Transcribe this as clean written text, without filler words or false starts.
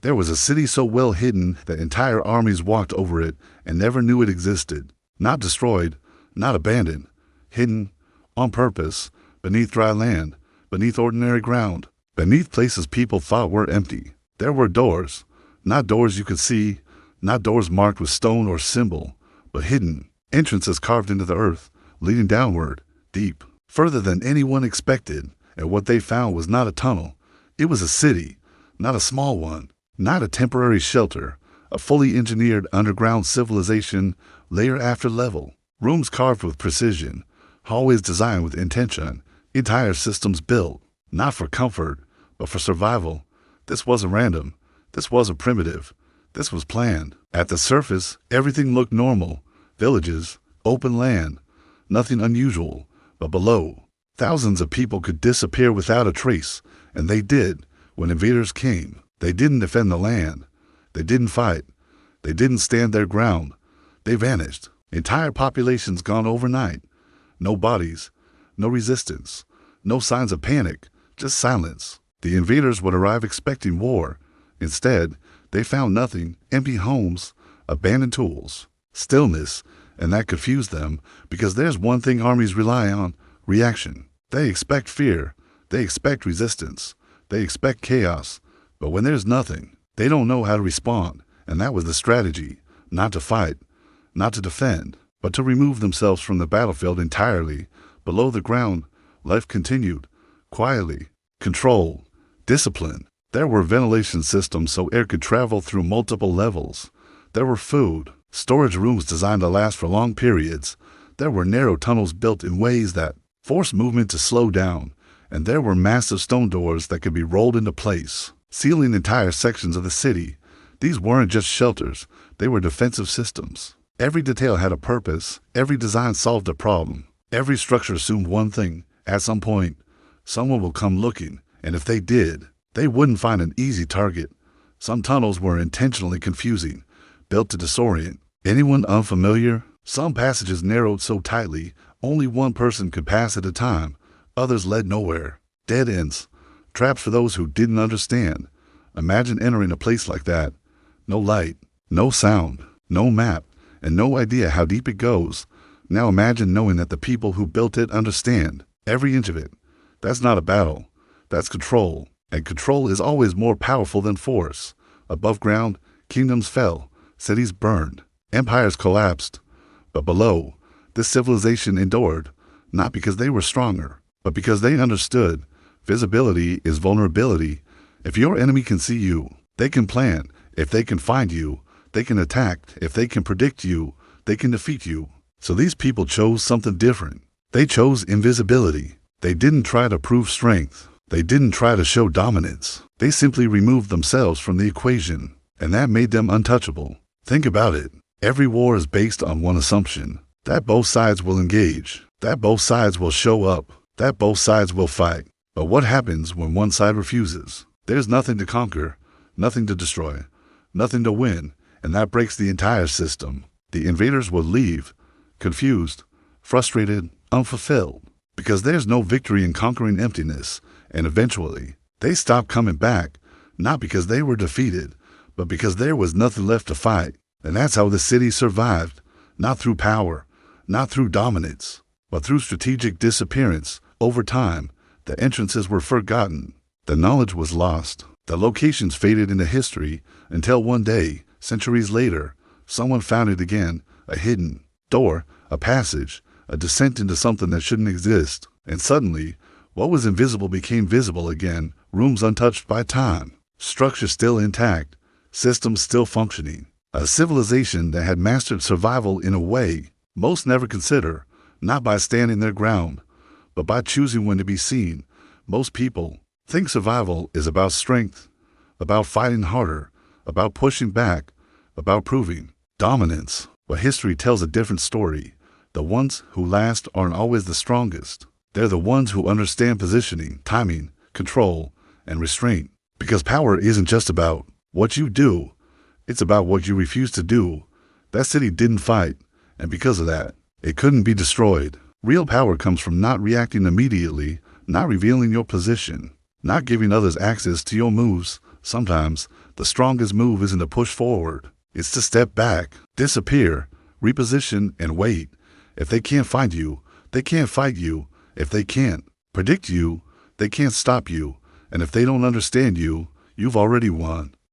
There was a city so well hidden that entire armies walked over it and never knew it existed. Not destroyed, not abandoned, hidden, on purpose, beneath dry land, beneath ordinary ground, beneath places people thought were empty. There were doors, not doors you could see, not doors marked with stone or symbol, but hidden, entrances carved into the earth, leading downward, deep, further than anyone expected. And what they found was not a tunnel. It was a city, not a small one, not a temporary shelter, a fully engineered underground civilization, layer after level, rooms carved with precision, hallways designed with intention, entire systems built, not for comfort, but for survival. This wasn't random. This wasn't primitive. This was planned. At the surface, everything looked normal. Villages, open land, nothing unusual. But below, thousands of people could disappear without a trace, and they did when invaders came. They didn't defend the land. They didn't fight. They didn't stand their ground. They vanished. Entire populations gone overnight. No bodies, no resistance, no signs of panic, just silence. The invaders would arrive expecting war. Instead, they found nothing, empty homes, abandoned tools, stillness, and that confused them because there's one thing armies rely on: reaction. They expect fear. They expect resistance. They expect chaos. But when there's nothing, they don't know how to respond. And that was the strategy: not to fight, not to defend, but to remove themselves from the battlefield entirely. Below the ground, life continued, quietly. Control, discipline. There were ventilation systems so air could travel through multiple levels. There were food, storage rooms designed to last for long periods. There were narrow tunnels built in ways that forced movement to slow down. And there were massive stone doors that could be rolled into place, sealing entire sections of the city. These weren't just shelters, they were defensive systems. Every detail had a purpose, every design solved a problem. Every structure assumed one thing: at some point, someone will come looking, and if they did, they wouldn't find an easy target. Some tunnels were intentionally confusing, built to disorient anyone unfamiliar. Some passages narrowed so tightly only one person could pass at a time. Others led nowhere. Dead ends, traps for those who didn't understand. Imagine entering a place like that. No light, no sound, no map, and no idea how deep it goes. Now imagine knowing that the people who built it understand every inch of it. That's not a battle. That's control. And control is always more powerful than force. Above ground, kingdoms fell, cities burned, empires collapsed. But below, this civilization endured, not because they were stronger, but because they understood. Visibility is vulnerability. If your enemy can see you, they can plan. If they can find you, they can attack. If they can predict you, they can defeat you. So these people chose something different. They chose invisibility. They didn't try to prove strength. They didn't try to show dominance. They simply removed themselves from the equation, and that made them untouchable. Think about it. Every war is based on one assumption: that both sides will engage, that both sides will show up, that both sides will fight. But what happens when one side refuses? There's nothing to conquer, nothing to destroy, nothing to win, and that breaks the entire system. The invaders will leave, confused, frustrated, unfulfilled, because there's no victory in conquering emptiness. And eventually, they stopped coming back, not because they were defeated, but because there was nothing left to fight. And that's how the city survived, not through power, not through dominance, but through strategic disappearance. Over time, the entrances were forgotten, the knowledge was lost, the locations faded into history, until one day, centuries later, someone found it again: a hidden door, a passage, a descent into something that shouldn't exist. And suddenly, what was invisible became visible again: rooms untouched by time, structures still intact, systems still functioning. A civilization that had mastered survival in a way most never consider, not by standing their ground, but by choosing when to be seen. Most people think survival is about strength, about fighting harder, about pushing back, about proving dominance. But history tells a different story. The ones who last aren't always the strongest. They're the ones who understand positioning, timing, control, and restraint. Because power isn't just about what you do, it's about what you refuse to do. That city didn't fight, and because of that, it couldn't be destroyed. Real power comes from not reacting immediately, not revealing your position, not giving others access to your moves. Sometimes, The strongest move isn't to push forward. It's to step back, disappear, reposition, and wait. If they can't find you, they can't fight you. If they can't predict you, they can't stop you. And if they don't understand you, you've already won.